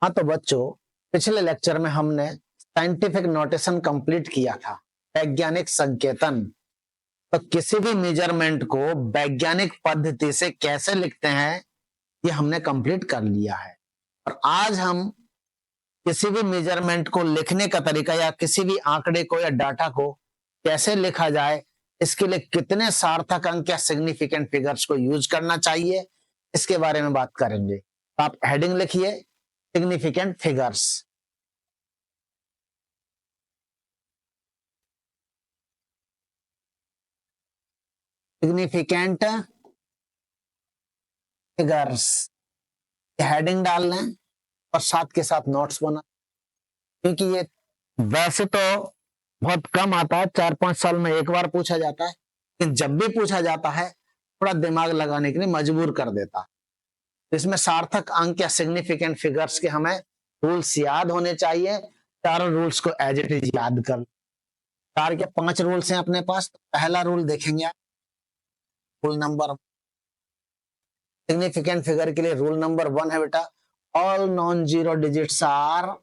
हाँ तो बच्चों, पिछले लेक्चर में हमने साइंटिफिक नोटेशन कंप्लीट किया था, वैज्ञानिक संकेतन। तो किसी भी मेजरमेंट को वैज्ञानिक पद्धति से कैसे लिखते हैं ये हमने कंप्लीट कर लिया है। और आज हम किसी भी मेजरमेंट को लिखने का तरीका या किसी भी आंकड़े को या डाटा को कैसे लिखा जाए, इसके लिए कितने सार्थक अंक या सिग्निफिकेंट फिगर्स को यूज करना चाहिए, इसके बारे में बात करेंगे। तो आप हेडिंग लिखिए, significant figures. Significant figures heading डाल लें और साथ के साथ नोट्स बना, क्योंकि ये वैसे तो बहुत कम आता है, 4-5 साल में एक बार पूछा जाता है, लेकिन जब भी पूछा जाता है थोड़ा दिमाग लगाने के लिए मजबूर कर देता है। इसमें सार्थक अंक या सिग्निफिकेंट फिगर्स के हमें रूल्स याद होने चाहिए। चारों रूल्स को एज इट इज याद कर। 4 के 5 रूल्स हैं अपने पास। पहला रूल देखेंगे, रूल नंबर सिग्निफिकेंट फिगर के लिए रूल नंबर 1 है बेटा, all non zero digits are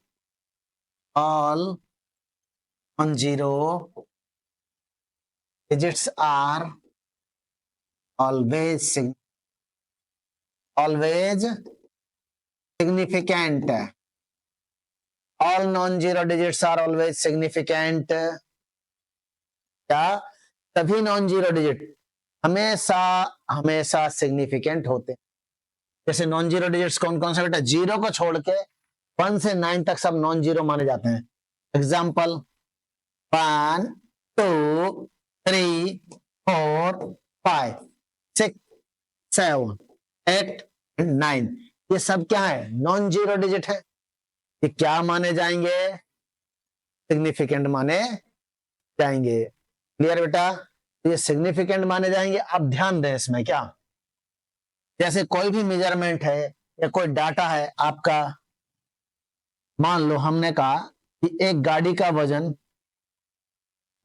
always significant. All non-zero digits are always significant. क्या सभी नॉन जीरो डिजिट हमेशा सिग्निफिकेंट होते हैं। जैसे नॉन जीरो डिजिट्स कौन कौन से बेटा? 0 को छोड़ के 1 से 9 तक सब नॉन जीरो माने जाते हैं। एग्जाम्पल 1 2 3 4 5 6 7 8 9, ये सब क्या है? नॉन जीरो डिजिट है। ये क्या माने जाएंगे? सिग्निफिकेंट माने जाएंगे। क्लियर बेटा? ये सिग्निफिकेंट माने जाएंगे। अब ध्यान दें इसमें, क्या जैसे कोई भी मेजरमेंट है या कोई डाटा है आपका, मान लो हमने कहा कि एक गाड़ी का वजन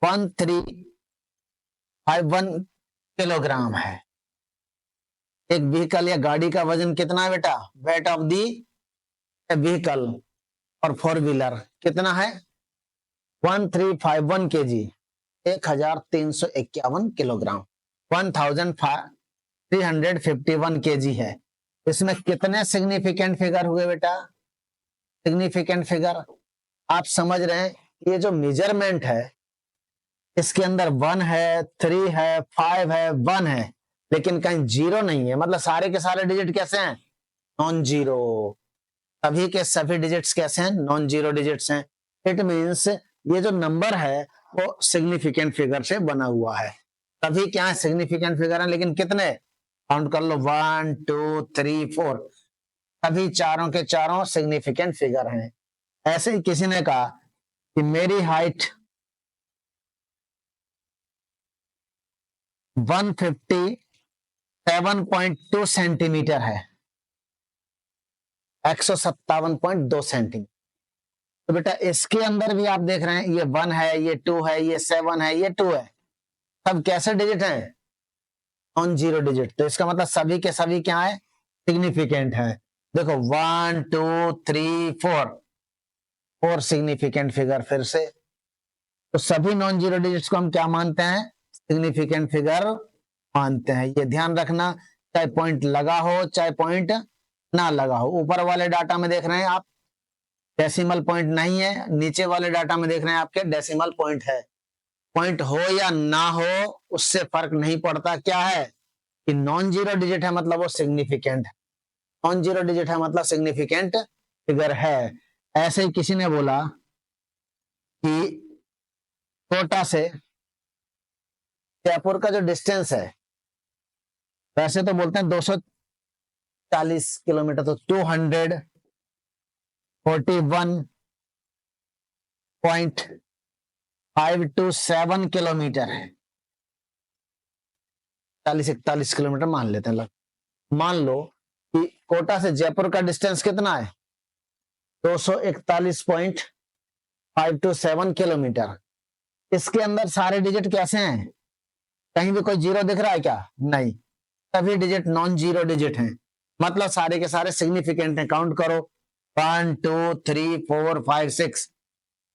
1351 किलोग्राम है। एक व्हीकल या गाड़ी का वजन कितना है बेटा? वेट ऑफ दी व्हीकल और 4 व्हीलर कितना है? 1351 केजी, 1351 किलोग्राम, 1351 केजी है। इसमें कितने सिग्निफिकेंट फिगर हुए बेटा? सिग्निफिकेंट फिगर आप समझ रहे हैं, ये जो मेजरमेंट है इसके अंदर 1 है, 3 है, 5 है, 1 है, लेकिन कहीं 0 नहीं है। मतलब सारे के सारे डिजिट कैसे हैं? Non zero. सभी के सभी डिजिट्स कैसे हैं? नॉन जीरो डिजिट्स हैं। इट मींस ये जो नंबर है वो सिग्निफिकेंट फिगर से बना हुआ है। सभी क्या है? सिग्निफिकेंट फिगर है, लेकिन कितने? काउंट कर लो, 1 2 3 4, सभी चारों के चारों सिग्निफिकेंट फिगर हैं। ऐसे ही किसी ने कहा कि मेरी हाइट 157.2 सेंटीमीटर है, 157.2 सेंटीमीटर। तो बेटा इसके अंदर भी आप देख रहे हैं, ये 1 है, ये 2 है, ये 7 है, ये 2 है। सब कैसे डिजिट हैं? Non zero digit. तो इसका मतलब सभी के सभी क्या है? सिग्निफिकेंट है। देखो 1 2 3 4 सिग्निफिकेंट फिगर। फिर से तो सभी नॉन जीरो डिजिट्स को हम क्या मानते हैं? सिग्निफिकेंट फिगर मानते हैं। ये ध्यान रखना, चाहे पॉइंट लगा हो चाहे पॉइंट ना लगा हो। ऊपर वाले डाटा में देख रहे हैं आप डेसिमल पॉइंट नहीं है, नीचे वाले डाटा में देख रहे हैं आपके डेसिमल पॉइंट है। पॉइंट हो या ना हो उससे फर्क नहीं पड़ता। क्या है कि नॉन जीरो डिजिट है मतलब वो सिग्निफिकेंट है। नॉन जीरो डिजिट है मतलब सिग्निफिकेंट फिगर है। ऐसे ही किसी ने बोला कि कोटा से जयपुर का जो डिस्टेंस है, वैसे तो बोलते हैं 240 किलोमीटर, तो 241.527 किलोमीटर है। 40-41 किलोमीटर मान लेते हैं। मान लो कि कोटा से जयपुर का डिस्टेंस कितना है? 241.527 किलोमीटर। इसके अंदर सारे डिजिट कैसे हैं? कहीं भी कोई जीरो दिख रहा है क्या? नहीं, सभी डिजिट नॉन जीरो डिजिट हैं। मतलब सारे के सारे सिग्निफिकेंट हैं। काउंट करो 1 2 3 4 5 6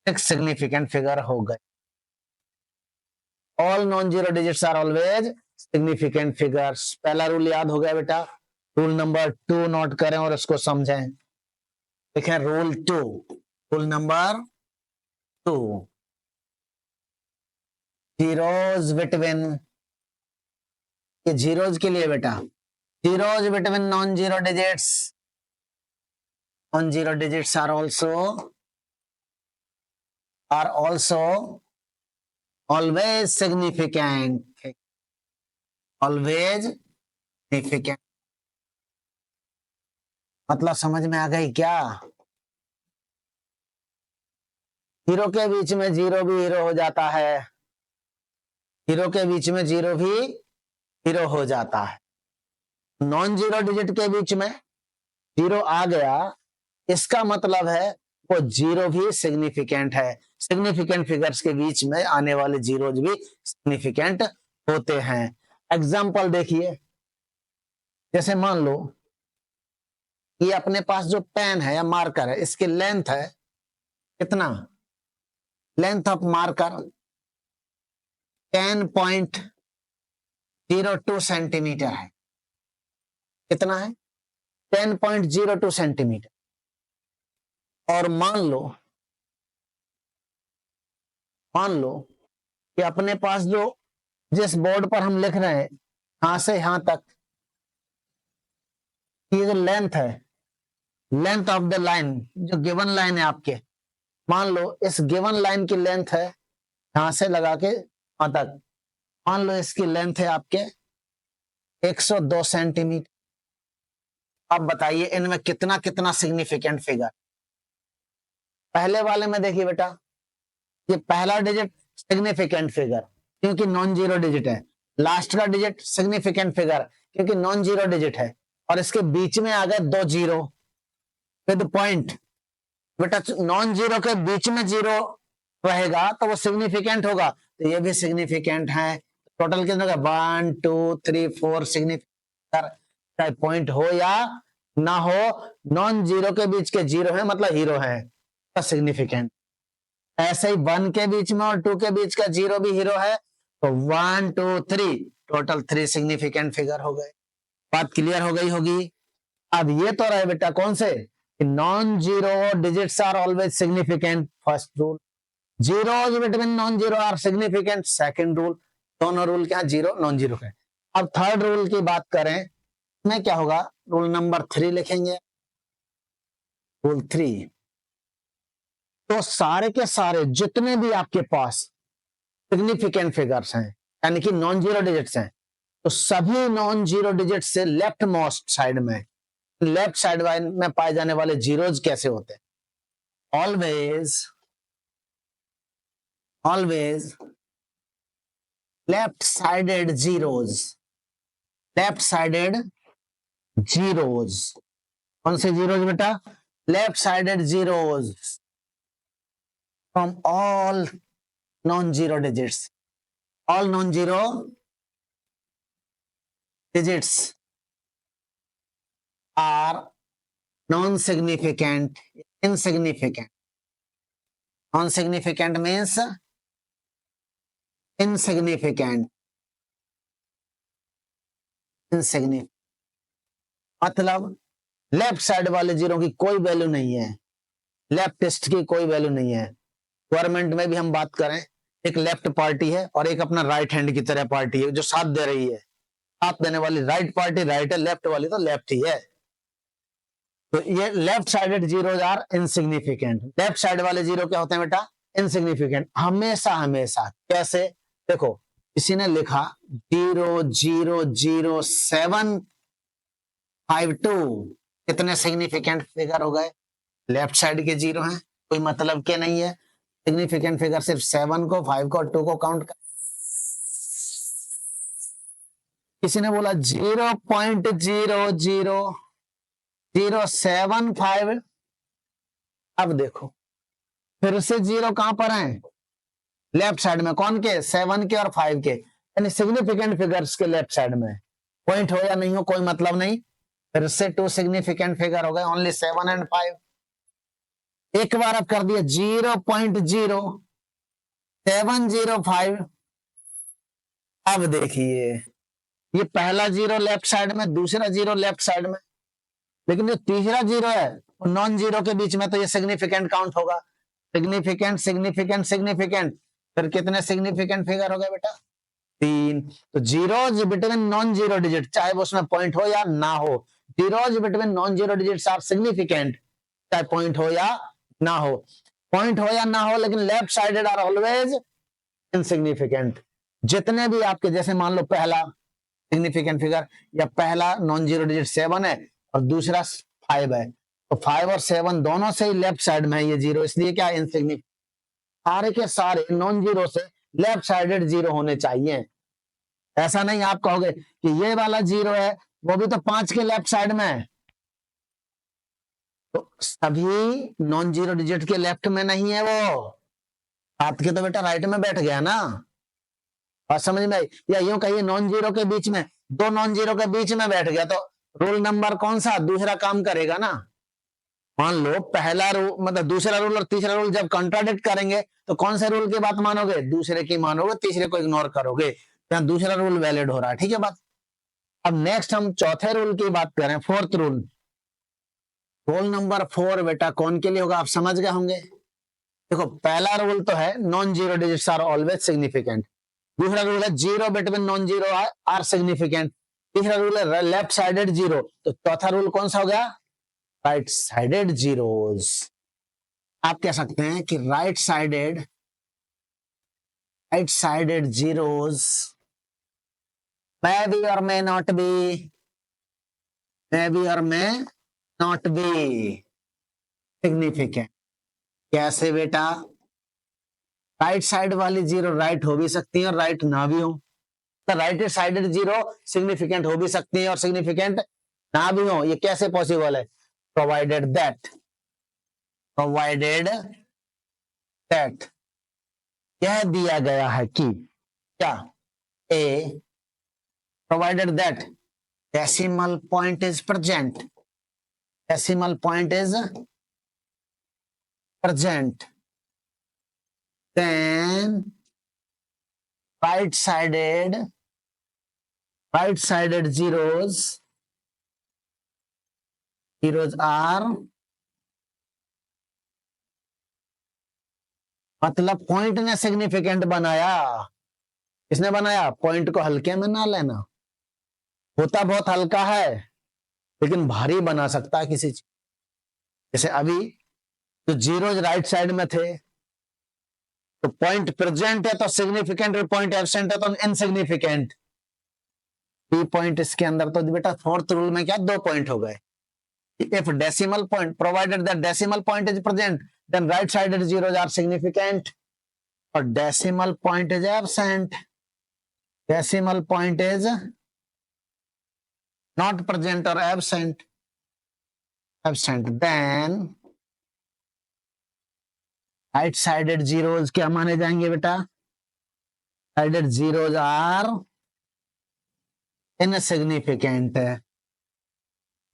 6 सिग्निफिकेंट फिगर हो गए। All non zero digits are always significant figures. पहला रूल याद हो गया बेटा। रूल नंबर 2 नोट करें और इसको समझें। देखें rule 2, rule number 2, zeros between, ये जीरोज के लिए बेटा, zeros between non zero digits, non zero digits are also always significant, always significant। मतलब समझ में आ गई क्या? हीरो के बीच में जीरो भी हीरो हो जाता है, हीरो के बीच में जीरो भी हीरो हो जाता है। नॉन जीरो डिजिट के बीच में जीरो आ गया, इसका मतलब है वो जीरो भी सिग्निफिकेंट है। सिग्निफिकेंट फिगर्स के बीच में आने वाले जीरोज भी सिग्निफिकेंट होते हैं। एग्जाम्पल देखिए, जैसे मान लो ये अपने पास जो पेन है या मार्कर है, इसकी लेंथ है कितना? लेंथ ऑफ मार्कर 10.02 सेंटीमीटर है। कितना है? 10.02 सेंटीमीटर। और मान लो कि अपने पास जो जिस बोर्ड पर हम लिख रहे हैं यहां से यहां तक, ये जो लेंथ है, लेंथ ऑफ द लाइन, जो गिवन लाइन है आपके, मान लो इस गिवन लाइन की लेंथ है यहां से लगा के वहां तक, मान लो इसकी लेंथ है आपके 102 सेंटीमीटर। अब बताइए इनमें कितना कितना सिग्निफिकेंट फिगर? पहले वाले में देखिए बेटा, ये पहला डिजिट सिग्निफिकेंट फिगर क्योंकि नॉन जीरो डिजिट है, लास्ट का डिजिट सिग्निफिकेंट फिगर क्योंकि नॉन जीरो डिजिट है, और इसके बीच में आ गए दो जीरो विद पॉइंट। बेटा नॉन जीरो के बीच में जीरो रहेगा तो वो सिग्निफिकेंट होगा, तो ये भी सिग्निफिकेंट है। टोटल कितना होगा? 1 2 3 4 सिग्निफिकेंट, चाहे पॉइंट हो या ना हो, नॉन जीरो के बीच के जीरो है मतलब हीरो है, तो सिग्निफिकेंट। ऐसे ही 1 के बीच में और 2 के बीच का जीरो भी हीरो है, तो 1 2 3 टोटल 3 सिग्निफिकेंट फिगर हो गए। बात क्लियर हो गई होगी। अब ये तो रहे बेटा कौन से? Non zero digits are always significant, first rule. Zeros between non zero are significant, second rule. दोनों रूल क्या? जीरो नॉन जीरो के। अब थर्ड रूल की बात करें, इसमें क्या होगा? रूल नंबर 3 लिखेंगे। रूल 3, तो सारे के सारे जितने भी आपके पास सिग्निफिकेंट फिगर्स हैं यानी कि नॉन जीरो डिजिट्स हैं, तो सभी नॉन जीरो डिजिट से लेफ्ट मोस्ट साइड में, लेफ्ट साइड में पाए जाने वाले जीरोज कैसे होते हैं? Always left sided zeros, left sided zeros. कौन से जीरोज बेटा? Left sided zeros from all non zero digits. All non zero digits are non-significant, insignificant. Non-significant means insignificant, insignificant मतलब लेफ्ट साइड वाले जीरो की कोई वैल्यू नहीं है, leftist की कोई वैल्यू नहीं है। गवर्नमेंट में भी हम बात करें, एक लेफ्ट पार्टी है और एक अपना राइट हैंड की तरह पार्टी है जो साथ दे रही है। साथ देने वाली राइट पार्टी राइट है, लेफ्ट वाली तो लेफ्ट ही है। तो ये left sided zeros are insignificant. Left side वाले जीरो क्या होते हैं बेटा? इनसिग्निफिकेंट, हमेशा हमेशा। कैसे? देखो किसी ने लिखा 0.00752, कितने सिग्निफिकेंट फिगर हो गए? लेफ्ट साइड के जीरो हैं, कोई मतलब के नहीं है। सिग्निफिकेंट फिगर सिर्फ 7 को, 5 को और 2 को काउंट कर। किसी ने बोला 0.00075। अब देखो फिर से जीरो कहां पर है? लेफ्ट साइड में। कौन के? 7 के और 5 के, यानी सिग्निफिकेंट फिगर्स के लेफ्ट साइड में। पॉइंट हो या नहीं हो कोई मतलब नहीं। फिर से 2 सिग्निफिकेंट फिगर हो गए, ओनली 7 and 5। एक बार आप कर दिया 0.0705। अब देखिए ये पहला जीरो लेफ्ट साइड में, दूसरा जीरो लेफ्ट साइड में, लेकिन जो तीसरा जीरो है वो नॉन जीरो के बीच में, तो ये सिग्निफिकेंट काउंट होगा। सिग्निफिकेंट सिग्निफिकेंट सिग्निफिकेंट, फिर कितने सिग्निफिकेंट फिगर हो गए बेटा? 3। तो zeros between non zero digit, चाहे वो उसमें पॉइंट हो या ना हो, zeros between non zero digits are significant, चाहे पॉइंट हो या ना हो। पॉइंट हो या ना हो, लेकिन left sided are always insignificant. जितने भी आपके, जैसे मान लो पहला सिग्निफिकेंट फिगर या पहला नॉन जीरो डिजिट 7 है और दूसरा 5 है, तो 5 और 7 दोनों से ही लेफ्ट साइड में है ये जीरो, इसलिए क्या इनसिग्निफिकेंट। सारे के सारे नॉन जीरो से लेफ्ट साइडेड जीरो होने चाहिए। ऐसा नहीं आप कहोगे कि ये वाला जीरो है, वो भी तो 5 के लेफ्ट साइड में है, तो सभी नॉन जीरो डिजिट के लेफ्ट में नहीं है वो, 7 के तो बेटा राइट में बैठ गया ना। और समझ में आई? या यूं कहिए नॉन जीरो के बीच में, दो नॉन जीरो के बीच में बैठ गया, तो रूल नंबर कौन सा दूसरा काम करेगा ना। मान लो पहला रूल, मतलब दूसरा रूल और तीसरा रूल जब कॉन्ट्राडिक्ट करेंगे, तो कौन से रूल की बात मानोगे? दूसरे की मानोगे, तीसरे को इग्नोर करोगे, तो दूसरा रूल वैलिड हो रहा है। ठीक है बात। अब नेक्स्ट हम चौथे रूल की बात करें, फोर्थ रूल। रूल नंबर 4 बेटा कौन के लिए होगा, आप समझ गए होंगे। देखो पहला रूल तो है non zero digits are always significant. दूसरा रूल है zero between non zero are significant. तीसरा रूल है लेफ्ट साइडेड जीरो। तो चौथा रूल कौन सा हो गया? Right sided zeros. आप कह सकते हैं कि right sided zeros may be or may not be, may be or may not be significant। कैसे बेटा? राइट साइड वाली जीरो राइट हो भी सकती है और राइट ना भी हो, तो राइट साइडेड जीरो सिग्निफिकेंट हो भी सकती है और सिग्निफिकेंट ना भी हो। ये कैसे पॉसिबल है? प्रोवाइडेड दैट कह दिया गया है कि क्या? ए provided that decimal point is present, decimal point is present, then right sided zeros are, मतलब पॉइंट ने सिग्निफिकेंट बनाया। किसने बनाया? पॉइंट को हल्के में ना लेना, होता बहुत हल्का है लेकिन भारी बना सकता है किसी चीज। जैसे अभी जो जीरोज राइट साइड में थे, तो पॉइंट प्रेजेंट है तो सिग्निफिकेंट, पॉइंट एब्सेंट है तो इनसिग्निफिकेंट। बी पॉइंट इसके अंदर, तो बेटा फोर्थ रूल में क्या 2 पॉइंट हो गए। If decimal point, provided that decimal point is present, then right sided zeros are significant और decimal point is absent, decimal point is not present or absent, then right sided zeros क्या माने जाएंगे बेटा? Sided zeros are insignificant,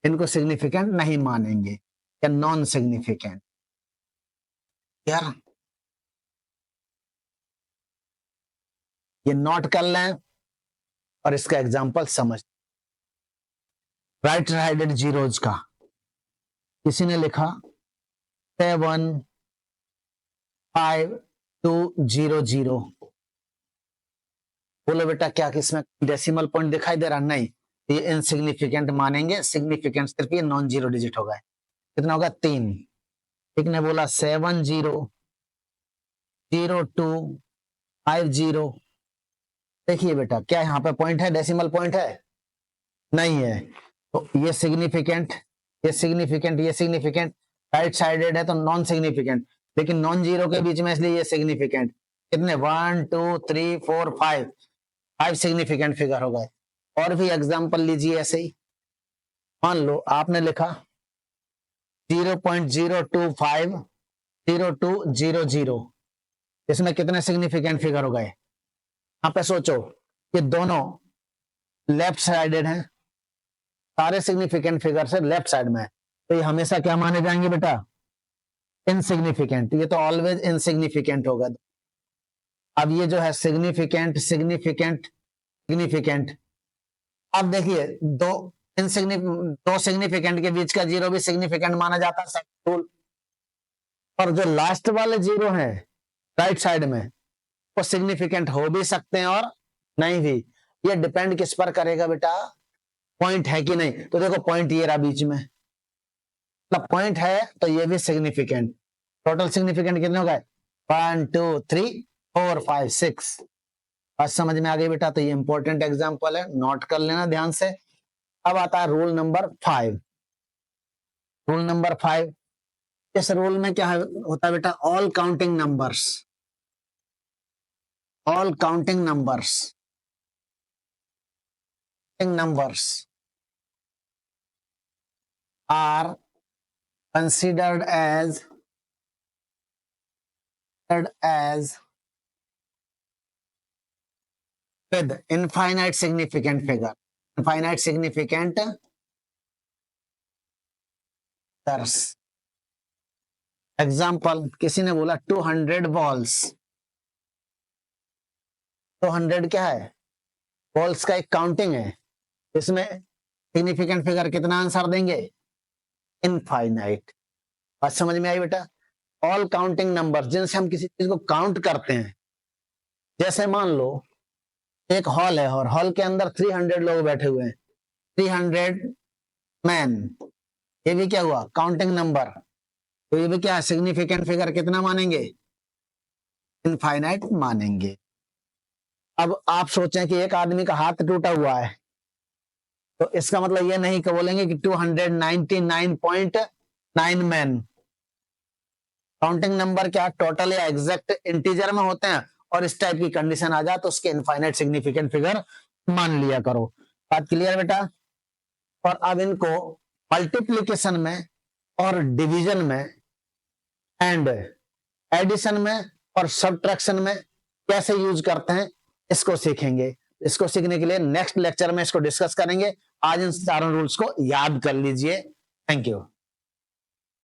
इनको significant नहीं मानेंगे या non significant. यार ये नोट कर लें और इसका एग्जांपल समझ। राइट साइडेड जीरोज का किसी ने लिखा 75200। बोलो बेटा क्या किसमें डेसिमल पॉइंट दिखाई दे रहा? नहीं, ये इनसिग्निफिकेंट मानेंगे, सिग्निफिकेंट सिर्फ ये नॉन जीरो डिजिट होगा। कितना होगा? 3। एक ने बोला 700250। देखिए बेटा क्या यहाँ पे पॉइंट है, डेसिमल पॉइंट है? नहीं है, तो ये सिग्निफिकेंट, ये सिग्निफिकेंट, ये सिग्निफिकेंट, राइट साइडेड है तो नॉन सिग्निफिकेंट, लेकिन नॉन जीरो के बीच में इसलिए ये सिग्निफिकेंट। कितने? 1 2 3 4 5 सिग्निफिकेंट फिगर हो गए। और भी एग्जांपल लीजिए ऐसे ही। मान लो आपने लिखा 0.0250200, इसमें कितने सिग्निफिकेंट फिगर हो गए? यहाँ पे सोचो, ये दोनों लेफ्ट साइडेड हैं, सारे सिग्निफिकेंट फिगर से लेफ्ट साइड में है, तो ये हमेशा क्या माने जाएंगे बेटा? इनसिग्निफिकेंट, ये तो ऑलवेज इनसिग्निफिकेंट होगा। अब ये जो है सिग्निफिकेंट सिग्निफिकेंट सिग्निफिकेंट, अब देखिए दो सिग्निफिकेंट के बीच का जीरो भी सिग्निफिकेंट माना जाता है सेकंड रूल। और जो लास्ट वाले जीरो हैं राइट साइड में वो सिग्निफिकेंट हो भी सकते हैं और नहीं भी। ये डिपेंड किस पर करेगा बेटा, पॉइंट है कि नहीं। तो देखो पॉइंट ये रहा बीच में, मतलब पॉइंट है तो ये भी सिग्निफिकेंट। टोटल सिग्निफिकेंट कितने हो गए, 1 2 3 4 5 6। बात समझ में आ गई बेटा। तो ये इंपॉर्टेंट एग्जांपल है, नोट कर लेना ध्यान से। अब आता है रूल नंबर 5। रूल नंबर 5, इस रूल में क्या होता है बेटा, all counting numbers, all counting numbers are considered as with infinite significant figure, infinite significant figures। Example, किसी ने बोला 200 बॉल्स। 200 क्या है, बॉल्स का एक काउंटिंग है, इसमें सिग्निफिकेंट फिगर कितना आंसर देंगे, इनफाइनाइट। बात समझ में आई बेटा। ऑल काउंटिंग नंबर, जिनसे हम किसी चीज को काउंट करते हैं, जैसे मान लो एक हॉल है और हॉल के अंदर 300 लोग बैठे हुए हैं, 300 मैन, ये भी क्या हुआ, काउंटिंग नंबर। तो ये भी क्या, सिग्निफिकेंट फिगर कितना मानेंगे, इनफाइनाइट मानेंगे। अब आप सोचें कि एक आदमी का हाथ टूटा हुआ है, तो इसका मतलब ये नहीं कि बोलेंगे कि 299.9 मैन। काउंटिंग नंबर क्या टोटल या एग्जैक्ट इंटीजर में होते हैं, और इस टाइप की कंडीशन आ जाए तो उसके इनफाइनाइट सिग्निफिकेंट फिगर मान लिया करो। बात क्लियर बेटा। और अब इनको मल्टीप्लीकेशन में और डिवीजन में एंड एडिशन में और सब्ट्रैक्शन में कैसे यूज करते हैं, इसको सीखेंगे। इसको सीखने के लिए नेक्स्ट लेक्चर में इसको डिस्कस करेंगे। आज इन चारों रूल्स को याद कर लीजिए। Thank you.